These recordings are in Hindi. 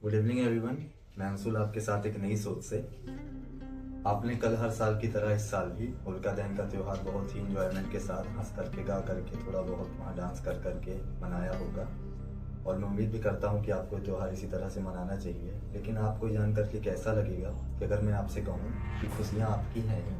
Good evening everyone. मैं अंशुल आपके साथ एक नई सोच से। आपने कल हर साल की तरह इस साल भी होलिका दहन का त्यौहार बहुत ही इंजॉयमेंट के साथ हंस करके गा करके थोड़ा बहुत वहाँ डांस कर करके मनाया होगा। और मैं उम्मीद भी करता हूँ कि आपको त्यौहार इसी तरह से मनाना चाहिए। लेकिन आपको जान करके कैसा लगेगा कि अगर मैं आपसे कहूँ कि खुशियाँ आपकी हैं ही।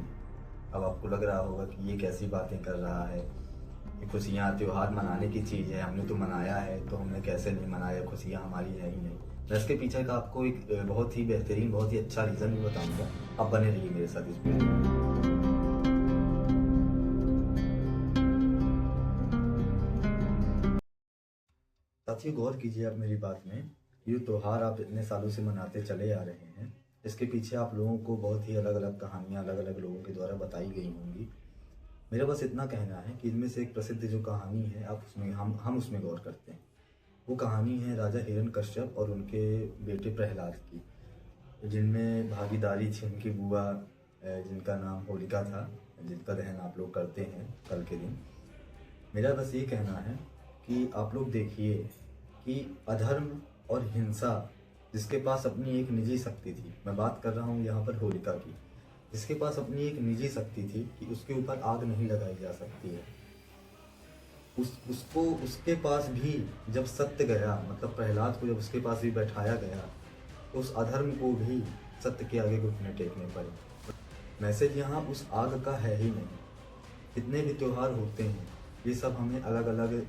अब आपको लग रहा होगा कि ये कैसी बातें कर रहा है, ये खुशियाँ त्योहार मनाने की चीज़ है, हमने तो मनाया है तो हमने कैसे नहीं मनाया, खुशियाँ हमारी है ही नहीं। मैं इसके पीछे का आपको एक बहुत ही बेहतरीन बहुत ही अच्छा रीज़न भी बताऊंगा। आप बने रहिए मेरे साथ इस वीडियो में। साथियों गौर कीजिए आप मेरी बात में। ये त्योहार आप इतने सालों से मनाते चले आ रहे हैं, इसके पीछे आप लोगों को बहुत ही अलग अलग कहानियाँ अलग अलग लोगों के द्वारा बताई गई होंगी। मेरा बस इतना कहना है कि इनमें से एक प्रसिद्ध जो कहानी है आप उसमें हम उसमें गौर करते हैं। वो कहानी है राजा हिरण्यकश्यप और उनके बेटे प्रहलाद की, जिनमें भागीदारी थी उनकी बुआ, जिनका नाम होलिका था, जिनका दहन आप लोग करते हैं कल के दिन। मेरा बस ये कहना है कि आप लोग देखिए कि अधर्म और हिंसा, जिसके पास अपनी एक निजी शक्ति थी, मैं बात कर रहा हूँ यहाँ पर होलिका की, जिसके पास अपनी एक निजी शक्ति थी कि उसके ऊपर आग नहीं लगाई जा सकती है, उसको उसके पास भी जब सत्य गया, मतलब प्रहलाद को जब उसके पास भी बैठाया गया, तो उस अधर्म को भी सत्य के आगे घुटने टेकने पड़े। मैसेज यहाँ उस आग का है ही नहीं। जितने भी त्योहार होते हैं ये सब हमें अलग अलग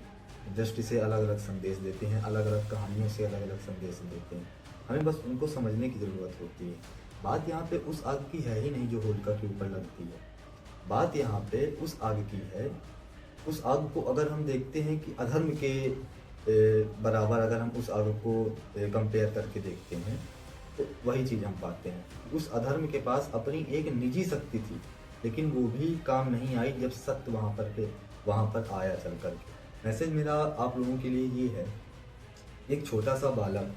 दृष्टि से अलग अलग संदेश देते हैं, अलग अलग कहानियों से अलग अलग संदेश देते हैं। हमें बस उनको समझने की ज़रूरत होती है। बात यहाँ पे उस आग की है ही नहीं जो होलिका के ऊपर लगती है। बात यहाँ पे उस आग की है। उस आग को अगर हम देखते हैं कि अधर्म के बराबर अगर हम उस आग को कंपेयर करके देखते हैं तो वही चीज़ हम पाते हैं। उस अधर्म के पास अपनी एक निजी शक्ति थी, लेकिन वो भी काम नहीं आई जब सत्य वहाँ पर आया चल करके। मैसेज मेरा आप लोगों के लिए ये है, एक छोटा सा बालक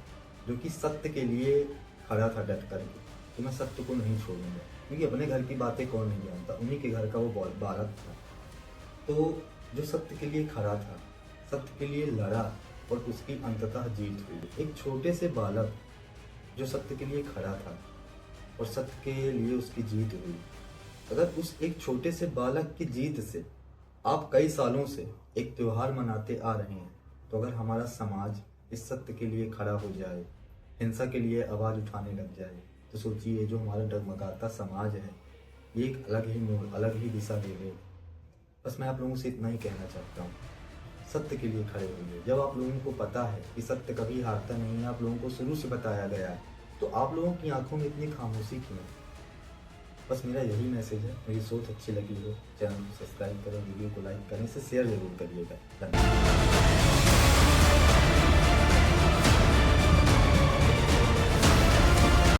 जो कि सत्य के लिए खड़ा था डट करके, तो मैं सत्य को नहीं छोड़ूंगा, क्योंकि अपने घर की बातें कौन नहीं जानता, उन्हीं के घर का वो बालक था। तो जो सत्य के लिए खड़ा था, सत्य के लिए लड़ा और उसकी अंततः जीत हुई। एक छोटे से बालक जो सत्य के लिए खड़ा था और सत्य के लिए उसकी जीत हुई। अगर उस एक छोटे से बालक की जीत से आप कई सालों से एक त्योहार मनाते आ रहे हैं, तो अगर हमारा समाज इस सत्य के लिए खड़ा हो जाए, हिंसा के लिए आवाज़ उठाने लग जाए, तो सोचिए जो हमारा डगमगाता समाज है ये एक अलग ही मोड़, अलग ही दिशा ले ले। बस मैं आप लोगों से इतना ही कहना चाहता हूँ, सत्य के लिए खड़े होइए। जब आप लोगों को पता है कि सत्य कभी हारता नहीं है, आप लोगों को शुरू से बताया गया है, तो आप लोगों की आंखों में इतनी खामोशी क्यों है? बस मेरा यही मैसेज है। मेरी सोच अच्छी लगी हो, चैनल को सब्सक्राइब करें, वीडियो को लाइक करें, इसे शेयर जरूर करिएगा। धन्यवाद।